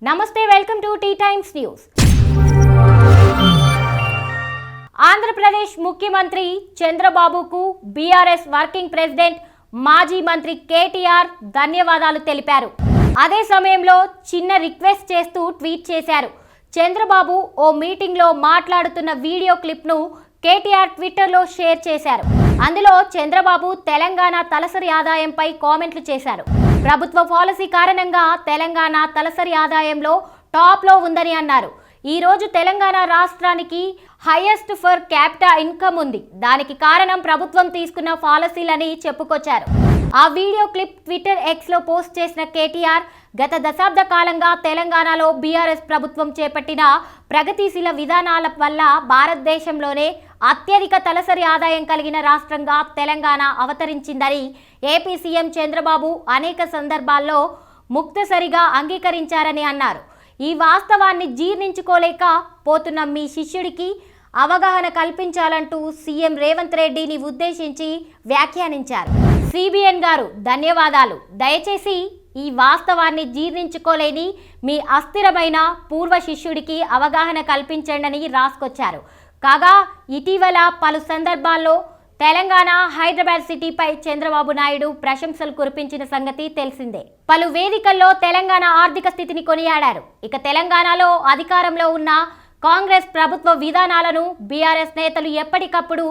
నమస్తే, welcome to T Times News. Andhra Pradesh ముఖ్యమంత్రి చంద్రబాబుకు బీఆర్ఎస్ వర్కింగ్ ప్రెసిడెంట్ మాజీ మంత్రి కేటీఆర్ ధన్యవాదాలు తెలిపారు. అదే సమయంలో చిన్న రిక్వెస్ట్ చేస్తూ ట్వీట్ చేశారు. చంద్రబాబు ఓ మీటింగ్లో మాట్లాడుతున్న వీడియో క్లిప్ను కేటీఆర్ ట్విట్టర్లో షేర్ చేశారు. అందులో చంద్రబాబు తెలంగాణ తలసరి ఆదాయంపై కామెంట్లు చేశారు. ప్రభుత్వ పాలసీ కారణంగా తెలంగాణ తలసరి ఆదాయంలో టాప్లో ఉందని అన్నారు. ఈ రోజు తెలంగాణ రాష్ట్రానికి హైయెస్ట్ ఫర్ క్యాపిటా ఇన్కమ్ ఉంది. దానికి కారణం ప్రభుత్వం తీసుకున్న పాలసీలని చెప్పుకొచ్చారు. ఆ వీడియో క్లిప్ ట్విట్టర్ ఎక్స్లో పోస్ట్ చేసిన కేటీఆర్, గత దశాబ్ద కాలంగా తెలంగాణలో బీఆర్ఎస్ ప్రభుత్వం చేపట్టిన ప్రగతిశీల విధానాల వల్ల భారతదేశంలోనే అత్యధిక తలసరి ఆదాయం కలిగిన రాష్ట్రంగా తెలంగాణ అవతరించిందని ఏపీ సీఎం చంద్రబాబు అనేక సందర్భాల్లో ముక్తసరిగా అంగీకరించారని అన్నారు. ఈ వాస్తవాన్ని జీర్ణించుకోలేక పోతున్న మీ శిష్యుడికి అవగాహన కల్పించాలంటూ సీఎం రేవంత్ రెడ్డిని ఉద్దేశించి వ్యాఖ్యానించారు. సిబిఎన్ గారు ధన్యవాదాలు. దయచేసి ఈ వాస్తవాన్ని జీర్ణించుకోలేని మీ అస్థిరమైన పూర్వ శిష్యుడికి అవగాహన కల్పించండి రాసుకొచ్చారు. కాగా ఇటీవల పలు సందర్భాల్లో తెలంగాణ హైదరాబాద్ సిటీపై చంద్రబాబు నాయుడు ప్రశంసలు కురిపించిన సంగతి తెలిసిందే. పలు వేదికల్లో తెలంగాణ ఆర్థిక స్థితిని కొనియాడారు. ఇక తెలంగాణలో అధికారంలో ఉన్న కాంగ్రెస్ ప్రభుత్వ విధానాలను బీఆర్ఎస్ నేతలు ఎప్పటికప్పుడు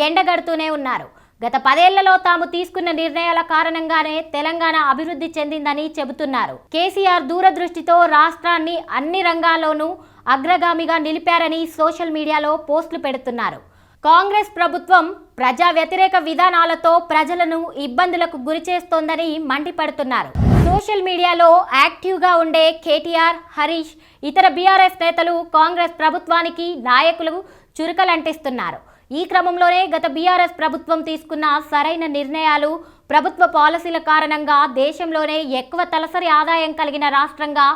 ఎండగడుతూనే ఉన్నారు. గత 10 ఏళ్లలో తాము తీసుకున్న నిర్ణయాల కారణంగానే తెలంగాణ అభివృద్ధి చెందిందని చెబుతున్నారు. కేసీఆర్ దూరదృష్టితో రాష్ట్రాన్ని అన్ని రంగాల్లోనూ అగ్రగామిగా నిలిపారని సోషల్ మీడియాలో పోస్టులు పెడుతున్నారు. కాంగ్రెస్ ప్రభుత్వం ప్రజా వ్యతిరేక విధానాలతో ప్రజలను ఇబ్బందులకు గురిచేస్తోందని మండిపడుతున్నారు. సోషల్ మీడియాలో యాక్టివ్గా ఉండే కేటీఆర్, హరీష్, ఇతర బీఆర్ఎస్ నేతలు కాంగ్రెస్ ప్రభుత్వానికి నాయకులు చురుకలంటిస్తున్నారు. ఈ క్రమంలోనే గత బీఆర్ఎస్ ప్రభుత్వం తీసుకున్న సరైన నిర్ణయాలు, ప్రభుత్వ పాలసీల కారణంగా దేశంలోనే ఎక్కువ తలసరి ఆదాయం కలిగిన రాష్ట్రంగా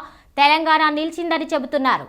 తెలంగాణ నిలిచిందని చెబుతున్నారు.